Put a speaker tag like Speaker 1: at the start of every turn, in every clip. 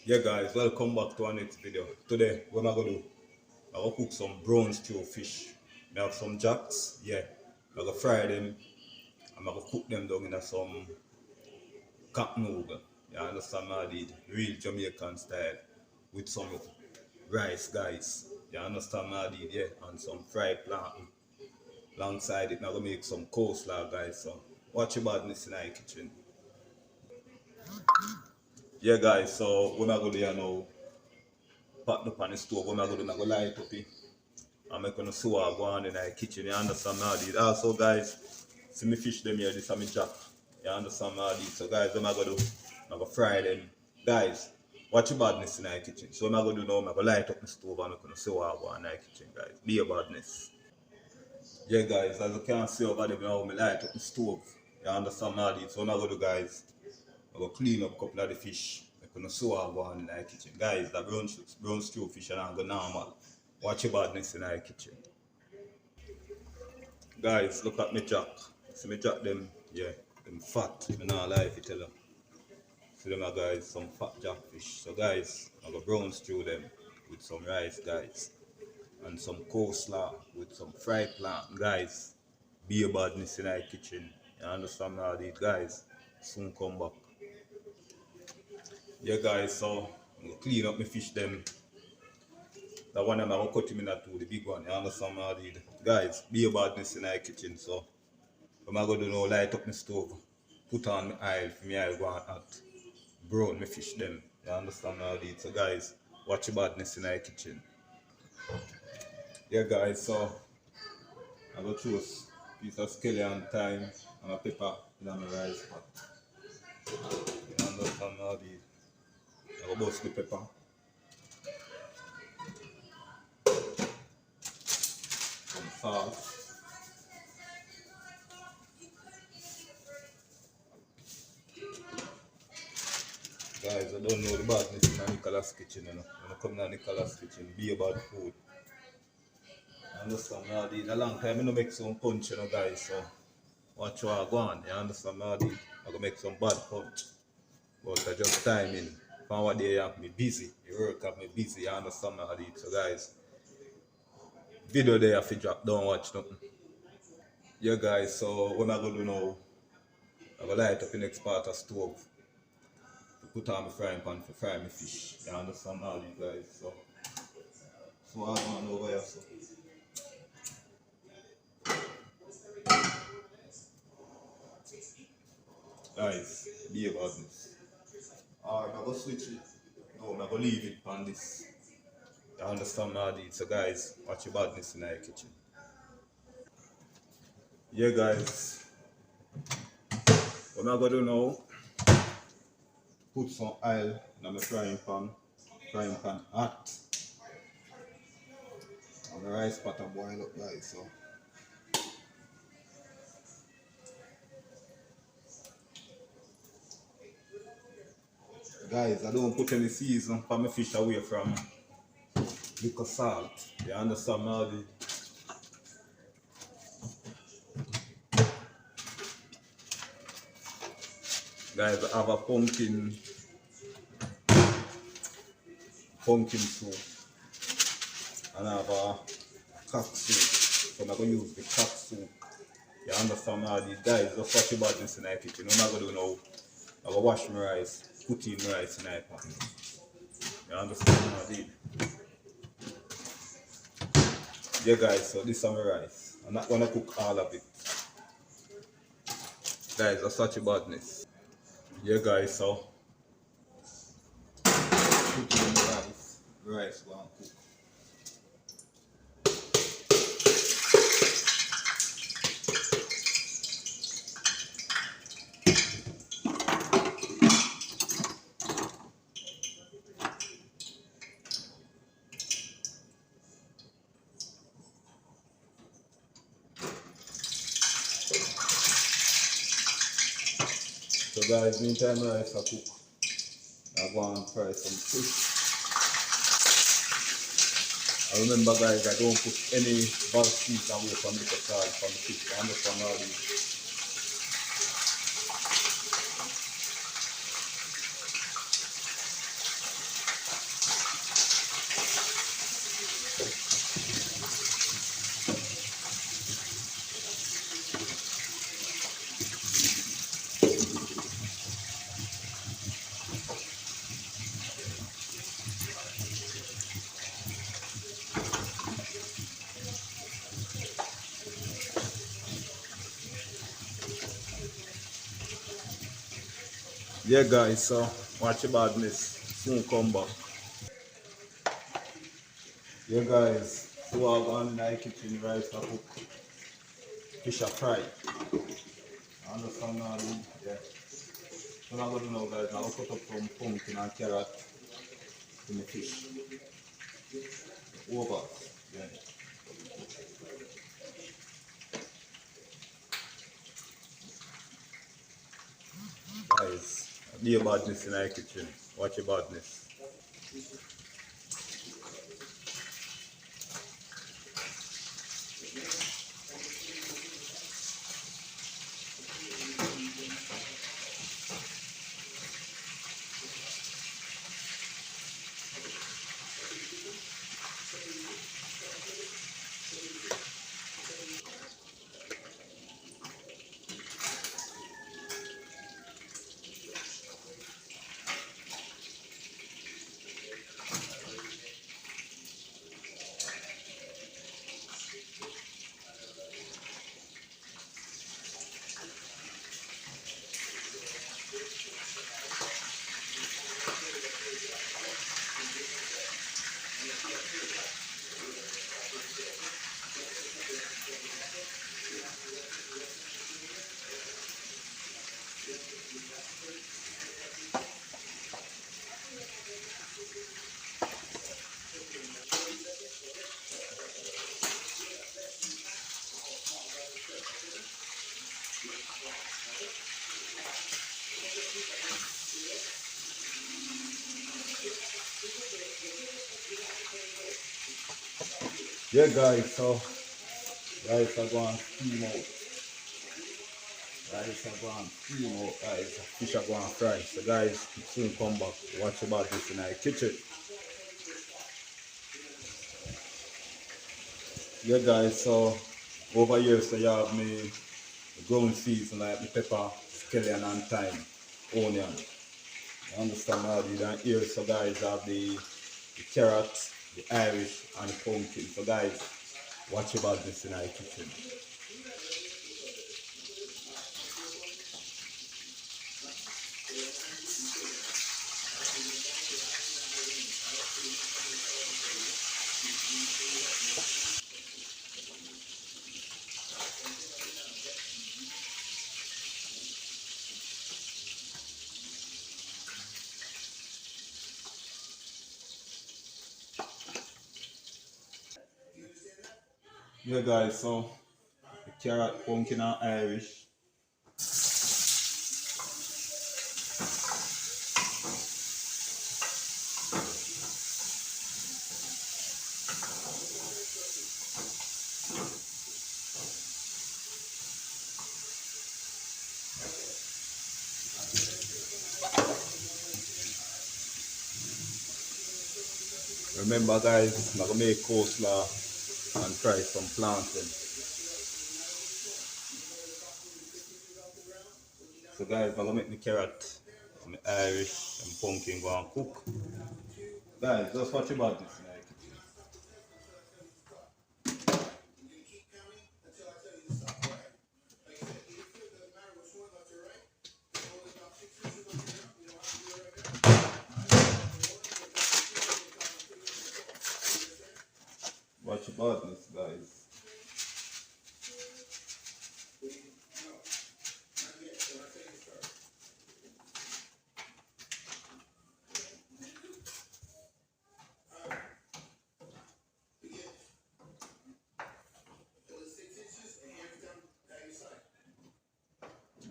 Speaker 1: Yeah guys, welcome back to our next video. Today, what am I gonna do? I'm gonna cook some brown stew fish. I have some jacks, yeah. I'm gonna fry them. I'm gonna cook them down in some cup noodle. You understand what I did? Real Jamaican style with some rice, guys. You understand what I did? Yeah, and some fried plantain. Alongside it, I'm gonna make some coleslaw, guys. So watch your badness in our kitchen. Yeah, guys. So what am I gonna do now? Pot up on the stove. What am I gonna do? I'm gonna light it up. I'm making a sewer go on in the kitchen, you understand how I did. Also guys, see me fish them here, this is my jack. You understand how I did. So guys, what am I gonna do? I'm gonna fry them. Guys, watch your badness in the kitchen. So what am I gonna do now? I'm gonna light up the stove and I'm gonna sewer go on in the kitchen, guys. Be a badness. Yeah guys, as you can see over there now, I light up the stove. You understand how I did. So what I'm gonna do guys, I'm gonna clean up a couple of the fish. I'm gonna sewer go on in the kitchen. Guys, the brown stew fish and I'm gonna normal. Watch your badness in the kitchen. Guys, look at me jack. See me jack them, yeah, them fat. I'm not lie if you tell them. See them guys, some fat jackfish. So guys, I go brown stew them with some rice, guys. And some coleslaw with some fried plant. Guys, be a badness in our kitchen. You understand how I did, guys? Soon come back. Yeah guys, so I'm gonna clean up my fish them. That one I'm gonna cut him in two, the big one. You understand how I did? Guys, be a badness in our kitchen, so what am I gonna do now? Light up my stove, put on my oil for me oil go on hot, brown my fish them. You understand how I did? So guys, watch your badness in our kitchen. Yeah guys, so I go choose piece of scallion, thyme and a pepper in my rice pot. You understand how I did? I go bust the pepper, some salt. Guys, I don't know the badness in Nicholas kitchen, you know. When I come to Nicholas kitchen, be about food. You understand how I did? A long time I no make some punch, you know guys, so watch what I go on, you understand what I did? I go make some bad punch. But I just timing. From what day you have me busy. The work have me busy, you understand what I did? So guys, video there if you drop, don't watch nothing. Yeah guys, so what I'm gonna do now, I go light up the next part of stove to put on my frying pan for fry my fish. You understand how I did guys? So I want over here so. Guys, be about this. Alright, I'm gonna switch it. No, I'm gonna leave it on this. You understand how I did? So guys, watch your badness in our kitchen. Yeah guys, what I'm gonna do now, put some oil in my frying pan hot. And the rice pot a boil up guys, so. Guys, I don't put any season for my fish away from liquor salt. You understand how the guys I have a pumpkin soup and I have a cock soup. So I'm gonna use the cock soup. You understand how the guys just watch your badness in the kitchen. What I'm gonna do now, I'm gonna wash my rice, put in my rice in the pan. You understand how I did? Yeah guys, so this is my rice. I'm not gonna cook all of it. Guys, that's such a badness. Yeah guys, so put in the rice go and cook. So guys, meantime rice I cook, I go and fry some fish. And remember guys, I don't put any bad cheese away from the salt from the fish. You understand how it is? Yeah guys, so watch your badness. Soon come back. Yeah guys, so I'm going in the kitchen rice to cook fish are fried. I understand now, yeah. So I'm going to know guys, I'll cut up some pumpkin and carrot in the fish. Over. Yeah. Guys, be a badness in the kitchen. Watch your badness. Yeah guys, so rice are going to steam out. Rice are going to steam out guys. Fish are going to fry. So guys, soon come back. Watch about this in the kitchen. Yeah guys, so over here so you have me ground season like the pepper, scallion and thyme, onion. You understand how these and here so guys have the carrot, the Irish and the pumpkin. So guys, watch about this in our kitchen. Yeah guys, so the carrot, pumpkin and Irish. Remember guys, I'm gonna make coleslaw and fry some plantains. So guys, I'm gonna make the carrot and the Irish and pumpkin go and cook. Guys, just watch about this in our kitchen. Watch about this guys.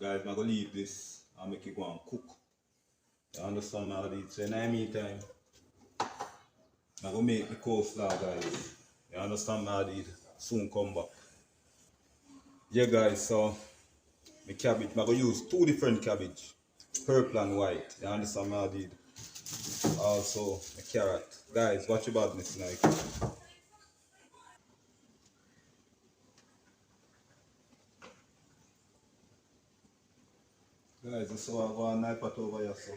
Speaker 1: Guys, I'm gonna leave this and make it go and cook. You understand how this? So in the meantime, I'm gonna make the coleslaw guys. You understand how this? Soon come back. Yeah guys, so the cabbage, I'm gonna use two different cabbage. Purple and white. You understand how this? Also the carrot. Guys, watch your badness now. Guys, so I go and knife it over here so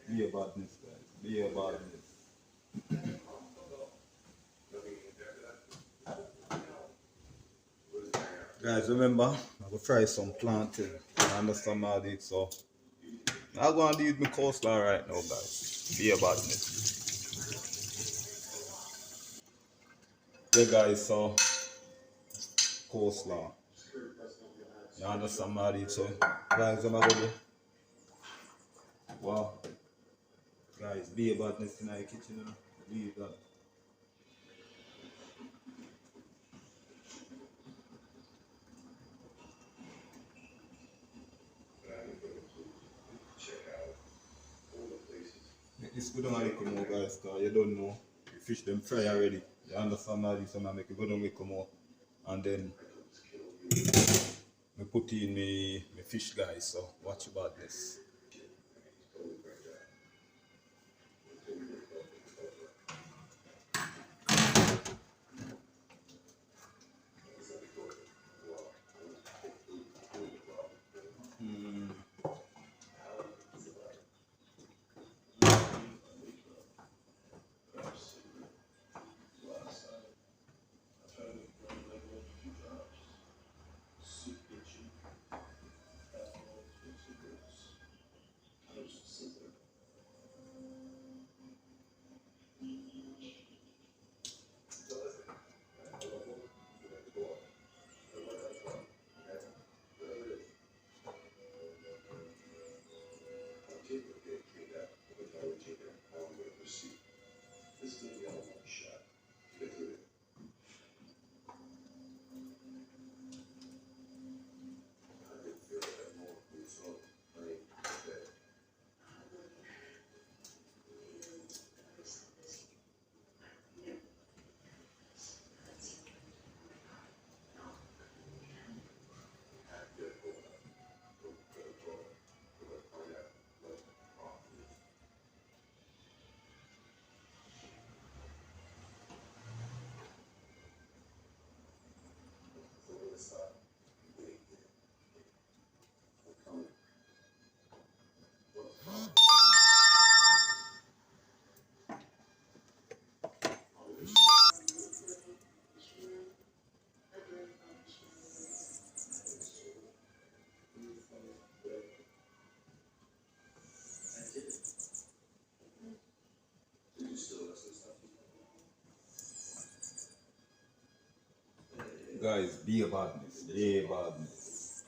Speaker 1: be a badness guys. Be a badness. Guys, remember, I'm gonna fry some plantain. You understand how this? So I'm gonna do my coleslaw right now, guys. Be about it. Yeah, guys, so coleslaw. You understand, Maddie? So, guys, I'm gonna go. Wow, guys, be about this in the kitchen, you know. Leave that. Make this good on little more, guys, because you don't know. The fish them fry already. You understand, Maddie? So, I make it good on little more. And then, I put in my fish, guys. So, watch about this. Guys, be about this. Be about this.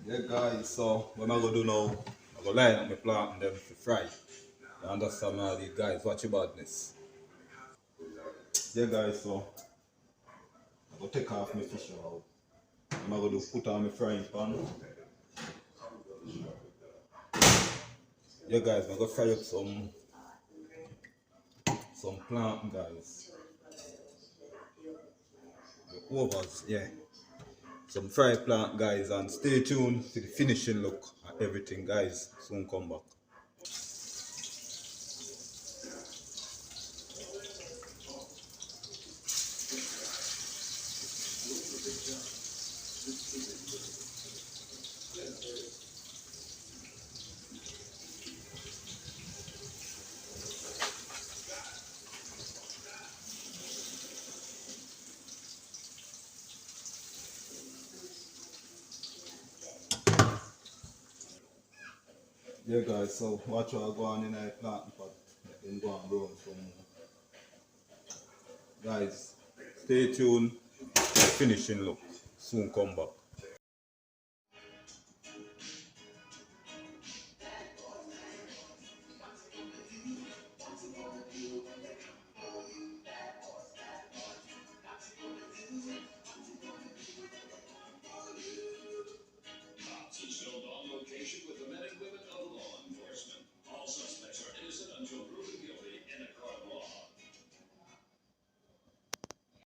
Speaker 1: Yeah, guys, so what I'm gonna do now, I'm gonna line up my plant and them to fry. You understand, all these guys? Watch about this. Yeah, guys, so I'm gonna take off my fish now. I'm gonna do put on my frying pan. Yeah, guys, I'm gonna fry up some plant, guys. The overs, yeah. Some fried plant, guys, and stay tuned to the finishing look at everything, guys. Soon come back. Yeah, guys, so watch what I go on in the plant pot. Then go and brown some more. Guys, stay tuned. Finishing look. Soon come back.